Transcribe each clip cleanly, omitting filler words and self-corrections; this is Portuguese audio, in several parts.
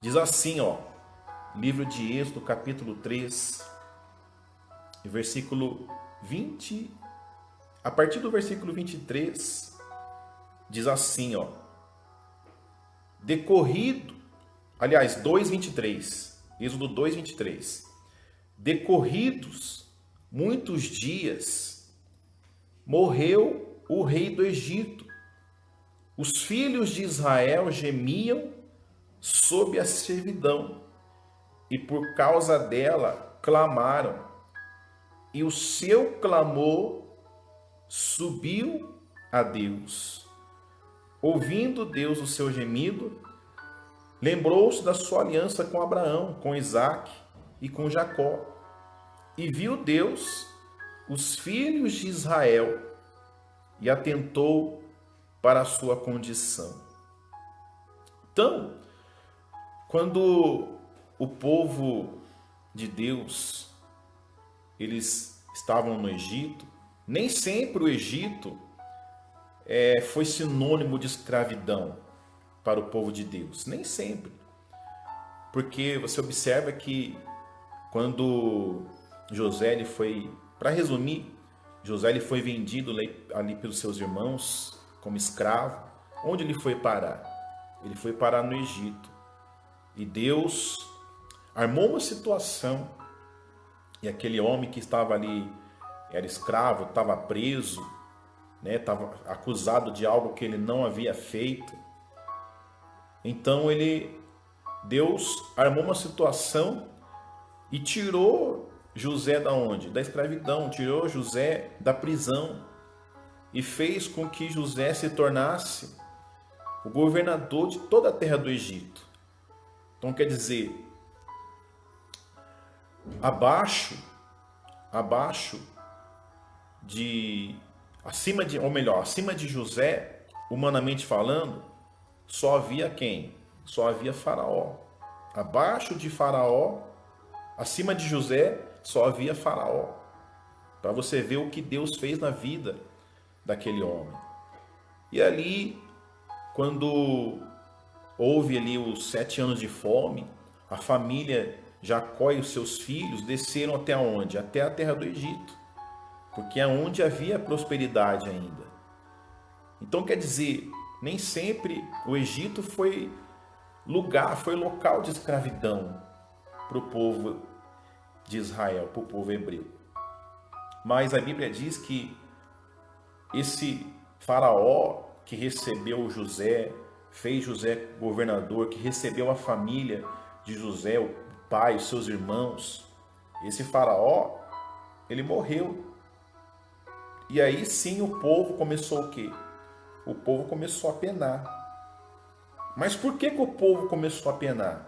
Diz assim, ó, livro de Êxodo, capítulo 3, versículo 20, a partir do versículo 23, diz assim, ó, decorrido, aliás, 2:23, Êxodo 2:23, decorridos muitos dias, morreu o rei do Egito. Os filhos de Israel gemiam sob a servidão, e por causa dela clamaram, e o seu clamor subiu a Deus. Ouvindo Deus o seu gemido, lembrou-se da sua aliança com Abraão, com Isaque e com Jacó. E viu Deus os filhos de Israel e atentou para a sua condição. Então, quando o povo de Deus, eles estavam no Egito, nem sempre o Egito foi sinônimo de escravidão para o povo de Deus. Nem sempre. Porque você observa que quando José ele foi, para resumir, José ele foi vendido ali pelos seus irmãos como escravo. Onde ele foi parar? Ele foi parar no Egito. E Deus armou uma situação, e aquele homem que estava ali, era escravo, estava preso, estava acusado de algo que ele não havia feito. Então Deus armou uma situação e tirou José da onde? Da escravidão, tirou José da prisão e fez com que José se tornasse o governador de toda a terra do Egito. Então quer dizer, acima de José, humanamente falando, só havia quem? Só havia Faraó. Abaixo de Faraó, acima de José, só havia Faraó. Para você ver o que Deus fez na vida daquele homem. E ali, quando houve ali os 7 anos de fome, a família Jacó e os seus filhos desceram até onde? Até a terra do Egito, porque é onde havia prosperidade ainda. Então quer dizer, nem sempre o Egito foi local de escravidão para o povo de Israel, para o povo hebreu. Mas a Bíblia diz que esse faraó que recebeu José, fez José governador, que recebeu a família de José, o pai, os seus irmãos, esse faraó, ele morreu. E aí sim o povo começou o quê? O povo começou a penar. Mas por que o povo começou a penar?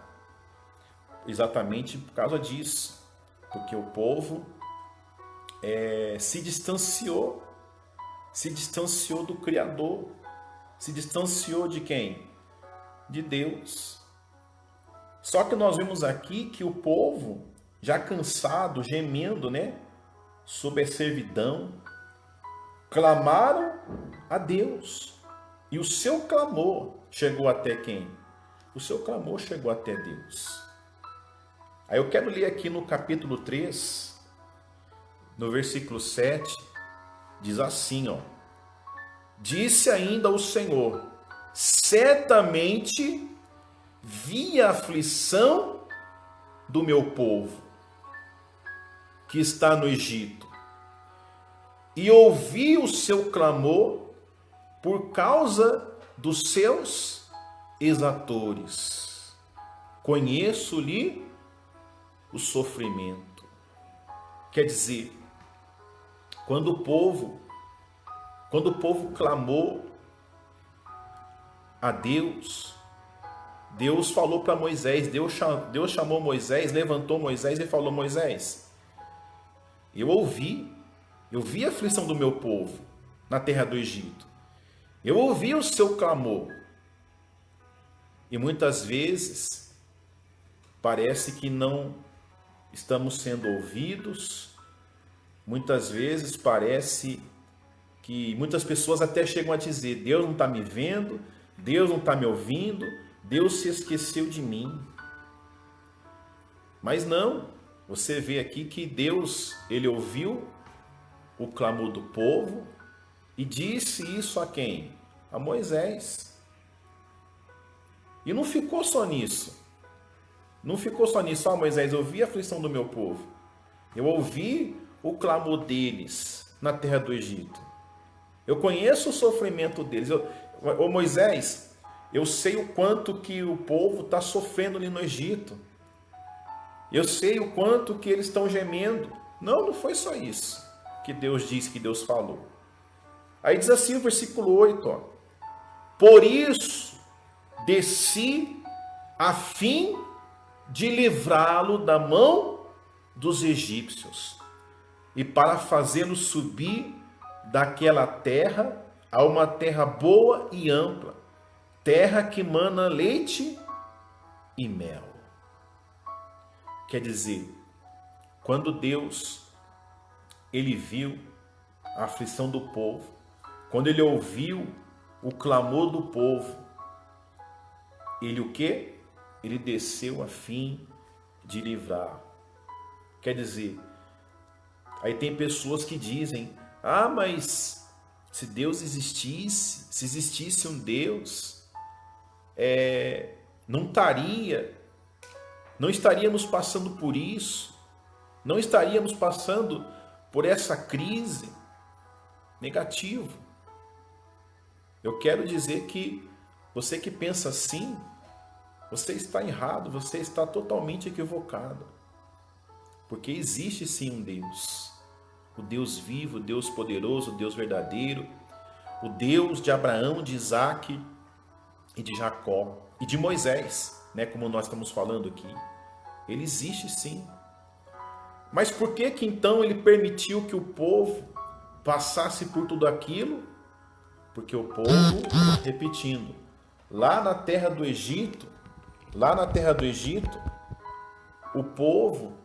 Exatamente por causa disso. Porque o povo se distanciou do Criador, se distanciou de quem? De Deus. Só que nós vemos aqui que o povo, já cansado, gemendo, sob a servidão, clamaram a Deus. E o seu clamor chegou até quem? O seu clamor chegou até Deus. Aí eu quero ler aqui no capítulo 3, no versículo 7, diz assim, ó. Disse ainda o Senhor, certamente vi a aflição do meu povo, que está no Egito, e ouvi o seu clamor por causa dos seus exatores. Conheço-lhe o sofrimento. Quer dizer, quando o povo clamou a Deus, Deus falou para Moisés, Deus chamou Moisés, levantou Moisés e falou: Moisés, eu vi a aflição do meu povo na terra do Egito. Eu ouvi o seu clamor. E muitas vezes parece que não estamos sendo ouvidos. Muitas vezes parece que muitas pessoas até chegam a dizer: Deus não está me vendo, Deus não está me ouvindo, Deus se esqueceu de mim. Mas não, você vê aqui que Deus, ele ouviu o clamor do povo e disse isso a quem? A Moisés. E não ficou só nisso. Não ficou só nisso. Moisés, eu ouvi a aflição do meu povo. Eu ouvi o clamor deles na terra do Egito. Eu conheço o sofrimento deles. Moisés, eu sei o quanto que o povo está sofrendo ali no Egito. Eu sei o quanto que eles estão gemendo. Não, não foi só isso que Deus disse, que Deus falou. Aí diz assim o versículo 8, ó. Por isso desci a fim de livrá-lo da mão dos egípcios e para fazê-lo subir daquela terra a uma terra boa e ampla, terra que mana leite e mel. Quer dizer, quando Deus, ele viu a aflição do povo, quando ele ouviu o clamor do povo, ele o quê? Ele desceu a fim de livrar. Quer dizer, aí tem pessoas que dizem, mas se Deus existisse, se existisse um Deus, não estaríamos passando por isso, não estaríamos passando por essa crise. Negativo. Eu quero dizer que você que pensa assim, você está errado, você está totalmente equivocado. Porque existe sim um Deus. O Deus vivo, o Deus poderoso, o Deus verdadeiro. O Deus de Abraão, de Isaac e de Jacó. E de Moisés, né, como nós estamos falando aqui. Ele existe sim. Mas por que então ele permitiu que o povo passasse por tudo aquilo? Porque o povo, repetindo, lá na terra do Egito, o povo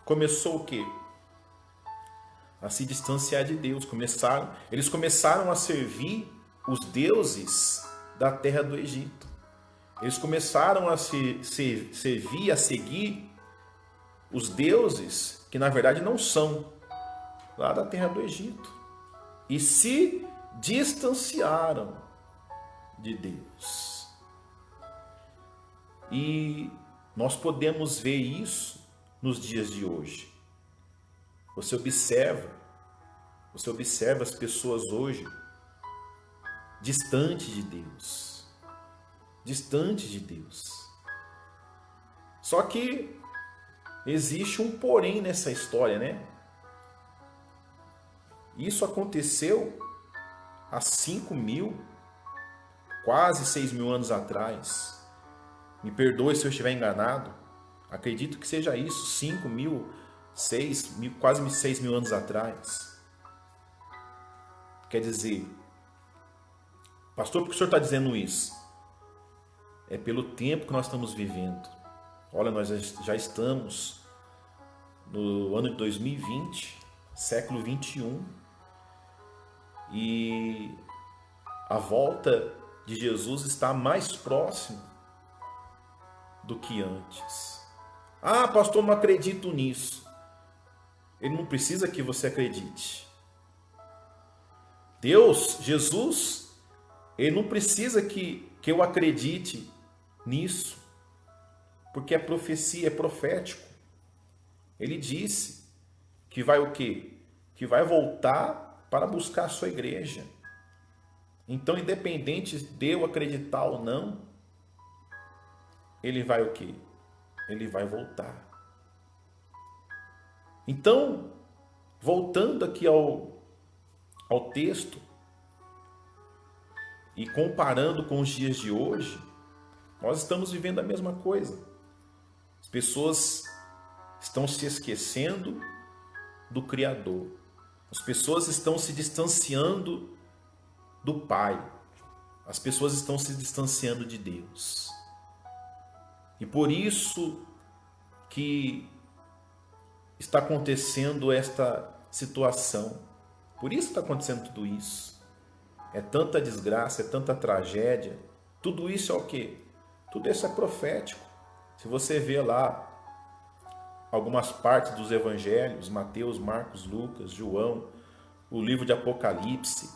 começou o quê? A se distanciar de Deus. Eles começaram a servir os deuses da terra do Egito. Eles começaram a servir, a seguir os deuses que na verdade não são lá da terra do Egito. E se distanciaram de Deus. E nós podemos ver isso nos dias de hoje. Você observa as pessoas hoje distantes de Deus. Distantes de Deus. Só que existe um porém nessa história, né? Isso aconteceu há 5.000, quase 6.000 anos atrás. Me perdoe se eu estiver enganado. Acredito que seja isso, 5.000, 6.000, quase 6.000 anos atrás. Quer dizer, pastor, por que o senhor está dizendo isso? É pelo tempo que nós estamos vivendo. Olha, nós já estamos no ano de 2020, século 21. E a volta de Jesus está mais próximo do que antes. Pastor, não acredito nisso. Ele não precisa que você acredite. Deus, Jesus, ele não precisa que eu acredite nisso. Porque é profecia, é profético. Ele disse que vai o quê? Que vai voltar para buscar a sua igreja. Então, independente de eu acreditar ou não, ele vai o quê? Ele vai voltar. Então, voltando aqui ao texto e comparando com os dias de hoje, nós estamos vivendo a mesma coisa. As pessoas estão se esquecendo do Criador. As pessoas estão se distanciando do Pai. As pessoas estão se distanciando de Deus. E por isso que está acontecendo esta situação. Por isso está acontecendo tudo isso. É tanta desgraça, é tanta tragédia. Tudo isso é o quê? Tudo isso é profético. Se você vê lá algumas partes dos evangelhos, Mateus, Marcos, Lucas, João, o livro de Apocalipse,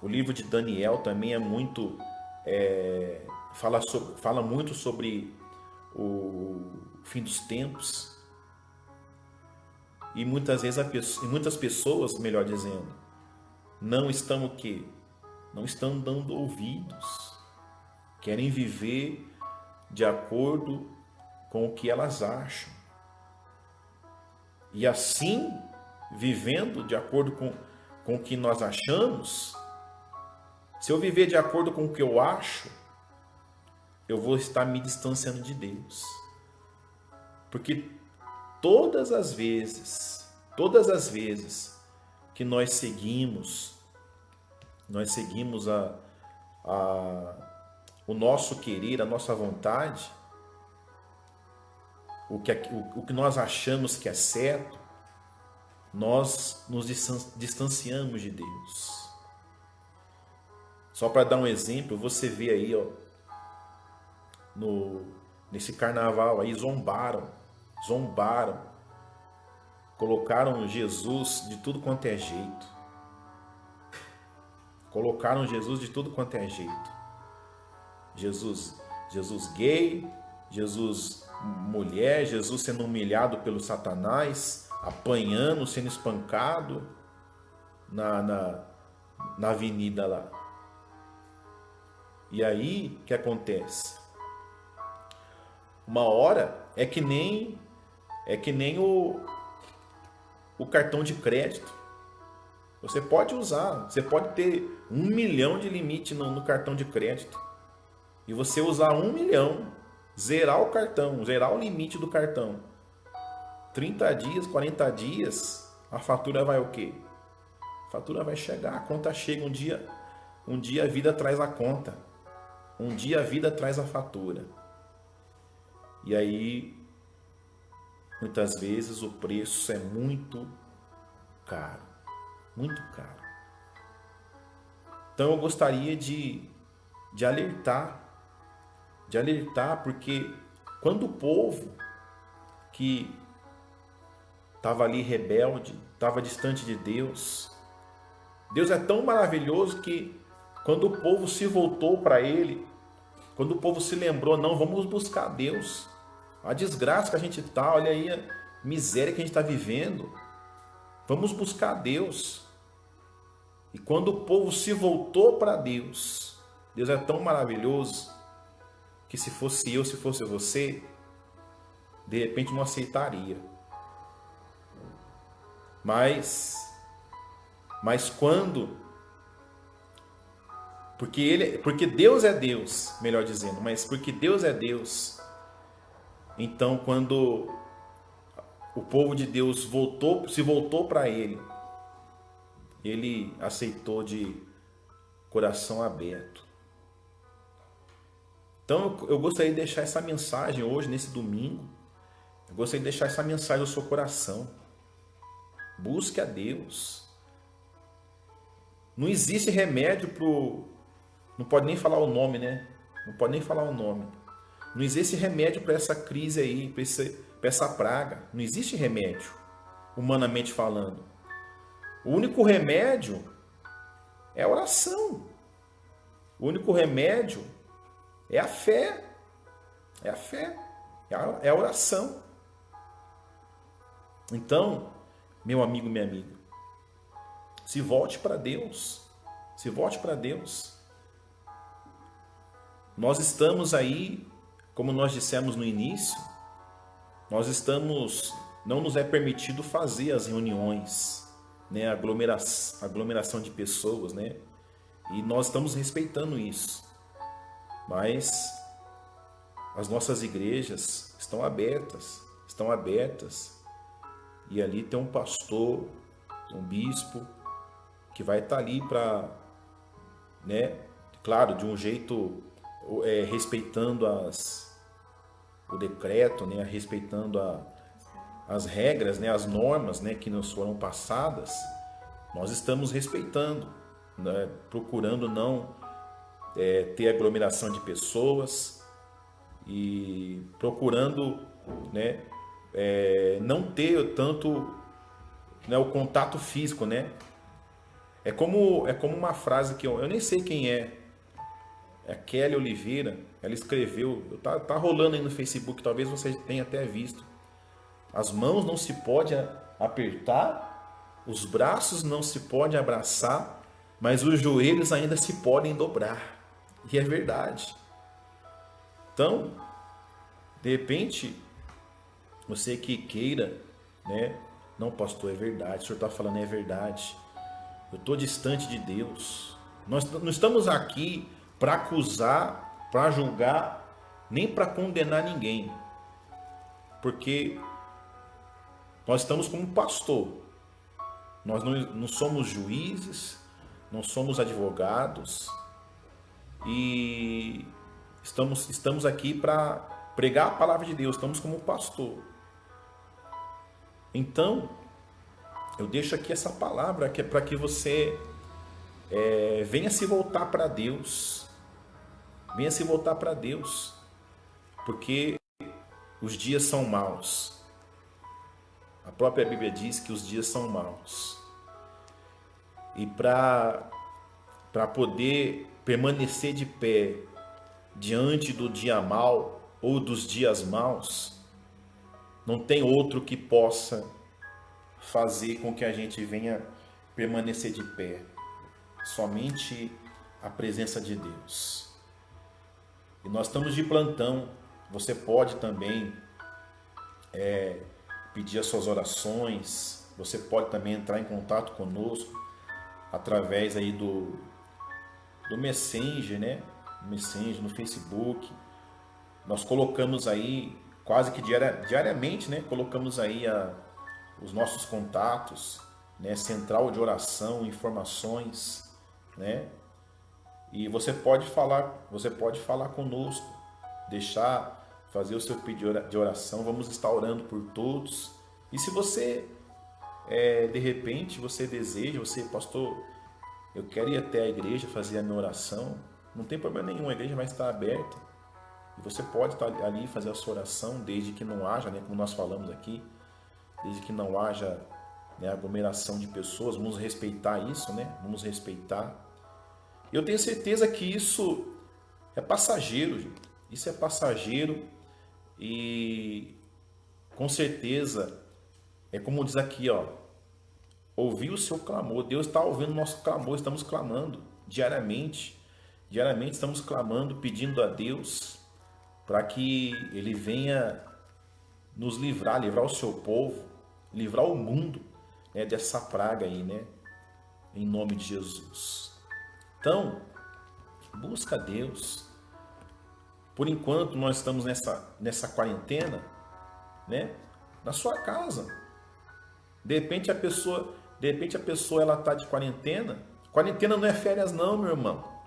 o livro de Daniel também fala muito sobre o fim dos tempos. E muitas vezes muitas pessoas, melhor dizendo, não estão o quê? Não estão dando ouvidos. Querem viver de acordo com o que elas acham. E assim, vivendo de acordo com o que nós achamos, se eu viver de acordo com o que eu acho, eu vou estar me distanciando de Deus. Porque todas as vezes que nós seguimos o nosso querer, a nossa vontade, o que nós achamos que é certo, nós nos distanciamos de Deus. Só para dar um exemplo, você vê aí, ó, nesse carnaval aí, zombaram, colocaram Jesus de tudo quanto é jeito. Jesus gay, Jesus mulher, Jesus sendo humilhado pelo Satanás, apanhando, sendo espancado na avenida lá. E aí, o que acontece? Uma hora é que nem o cartão de crédito. Você pode usar, você pode ter 1 milhão de limite no cartão de crédito. E você usar 1 milhão, zerar o cartão, zerar o limite do cartão. 30 dias, 40 dias, a fatura vai o quê? A fatura vai chegar, a conta chega um dia a vida traz a conta. Um dia a vida traz a fatura. E aí, muitas vezes o preço é muito caro. Muito caro. Então eu gostaria de alertar, porque quando o povo que estava ali rebelde, estava distante de Deus, Deus é tão maravilhoso que quando o povo se voltou para Ele, quando o povo se lembrou, não, vamos buscar Deus. A desgraça que a gente está, olha aí a miséria que a gente está vivendo. Vamos buscar Deus. E quando o povo se voltou para Deus, Deus é tão maravilhoso que se fosse eu, se fosse você, de repente não aceitaria. Mas quando... Porque Deus é Deus, melhor dizendo, mas porque Deus é Deus, então quando o povo de Deus se voltou para Ele aceitou de coração aberto. Então eu gostaria de deixar essa mensagem hoje, nesse domingo, eu gostaria de deixar essa mensagem ao seu coração. Busque a Deus. Não existe remédio não pode nem falar o nome, né? Não pode nem falar o nome. Não existe remédio para essa crise aí, para essa praga. Não existe remédio, humanamente falando. O único remédio é a oração. O único remédio é a fé. É a fé. É a oração. Então, meu amigo, minha amiga, se volte para Deus. Se volte para Deus. Nós estamos aí, como nós dissemos no início, não nos é permitido fazer as reuniões, né, aglomeração de pessoas, né? E nós estamos respeitando isso. Mas as nossas igrejas estão abertas. E ali tem um pastor, um bispo, que vai estar ali para, né, claro, de um jeito respeitando o decreto, né, respeitando as regras, né, as normas, né, que nos foram passadas. Nós estamos respeitando, né, procurando não ter aglomeração de pessoas e procurando, né, não ter tanto, né, o contato físico, né? É como uma frase que eu nem sei quem é a Kelly Oliveira, ela escreveu, tá rolando aí no Facebook, talvez você tenha até visto. As mãos não se pode apertar, os braços não se pode abraçar, mas os joelhos ainda se podem dobrar. E é verdade. Então, de repente, você que queira, né? Não, pastor, é verdade, o senhor está falando é verdade. Eu estou distante de Deus. Nós não estamos aqui para acusar, para julgar, nem para condenar ninguém. Porque nós estamos como pastor. Nós não somos juízes, não somos advogados. E estamos aqui para pregar a palavra de Deus. Estamos como pastor. Então, eu deixo aqui essa palavra que é para que você venha se voltar para Deus. Venha se voltar para Deus. Porque os dias são maus. A própria Bíblia diz que os dias são maus. E para poder permanecer de pé diante do dia mau ou dos dias maus, não tem outro que possa fazer com que a gente venha permanecer de pé. Somente a presença de Deus. E nós estamos de plantão. Você pode também pedir as suas orações. Você pode também entrar em contato conosco através aí do Messenger, né? Messenger, no Facebook. Nós colocamos aí quase que diariamente, né? Colocamos aí os nossos contatos, né? Central de oração, informações, né? E você pode falar conosco, fazer o seu pedido de oração. Vamos estar orando por todos. E se você de repente você deseja, pastor, eu quero ir até a igreja fazer a minha oração, não tem problema nenhum, a igreja vai estar aberta e você pode estar ali fazer a sua oração, desde que não haja, né, como nós falamos aqui, desde que não haja, né, aglomeração de pessoas. Vamos respeitar isso, né? Vamos respeitar. Eu tenho certeza que isso é passageiro, gente. Isso é passageiro e com certeza é como diz aqui, ó, ouvir o seu clamor. Deus está ouvindo o nosso clamor. Estamos clamando diariamente. Diariamente estamos clamando, pedindo a Deus para que Ele venha nos livrar o seu povo, livrar o mundo, né, dessa praga aí, né? Em nome de Jesus. Então, busca a Deus. Por enquanto nós estamos nessa quarentena, né? Na sua casa. De repente a pessoa ela está de quarentena. Quarentena não é férias não, meu irmão.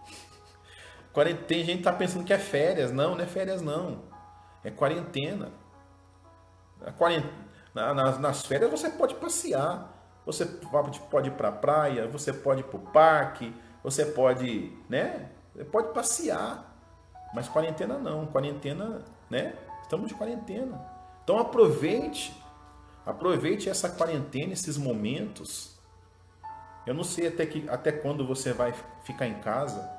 Tem gente que está pensando que é férias. Não, não é férias não. É quarentena. Nas férias você pode passear. Você pode ir para a praia, você pode ir para o parque, você pode, né? Você pode passear. Mas quarentena não. Quarentena, né? Estamos de quarentena. Então aproveite essa quarentena, esses momentos. Eu não sei até quando você vai ficar em casa,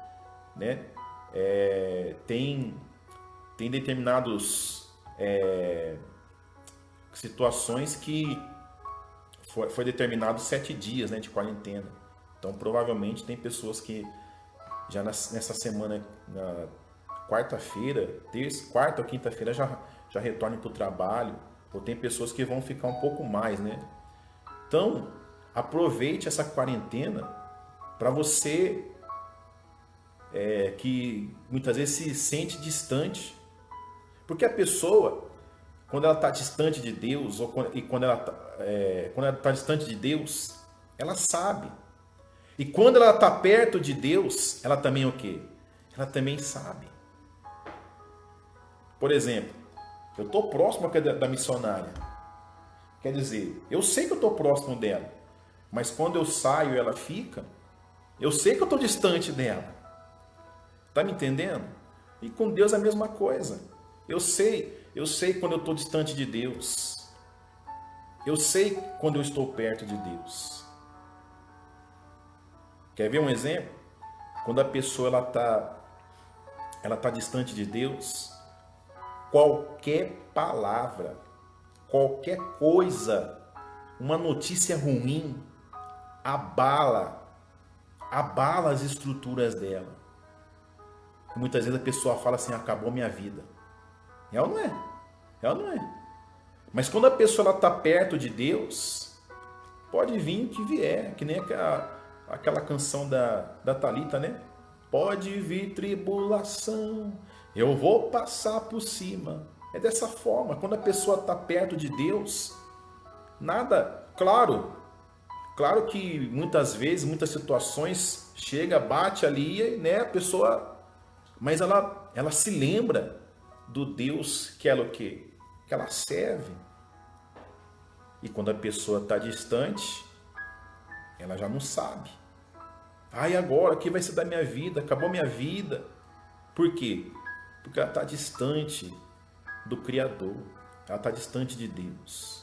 né? Tem determinados situações que foi determinado 7 dias, né, de quarentena. Então provavelmente tem pessoas que já nessa semana, na quarta-feira, quarta ou quinta-feira já retornam para o trabalho. Ou tem pessoas que vão ficar um pouco mais, né? Então, aproveite essa quarentena para você que muitas vezes se sente distante. Porque a pessoa, quando ela está distante de Deus, quando ela está distante de Deus, ela sabe. E quando ela está perto de Deus, ela também o quê? Ela também sabe. Por exemplo, eu estou próximo da missionária. Quer dizer, eu sei que eu estou próximo dela. Mas quando eu saio e ela fica, eu sei que eu estou distante dela. Está me entendendo? E com Deus é a mesma coisa. Eu sei quando eu estou distante de Deus. Eu sei quando eu estou perto de Deus. Quer ver um exemplo? Quando a pessoa ela tá distante de Deus, qualquer palavra, qualquer coisa, uma notícia ruim, abala as estruturas dela. E muitas vezes a pessoa fala assim, acabou minha vida. É ou não é? É ou não é? Mas quando a pessoa está perto de Deus, pode vir o que vier, que nem aquela canção da Thalita, né? Pode vir tribulação, eu vou passar por cima. É dessa forma, quando a pessoa está perto de Deus, nada, claro que muitas vezes, muitas situações, chega, bate ali, né, a pessoa, mas ela se lembra do Deus que ela o quê? Que ela serve. E quando a pessoa está distante, ela já não sabe. Ai, agora, o que vai ser da minha vida? Acabou minha vida. Por quê? Porque ela está distante do Criador. Ela está distante de Deus.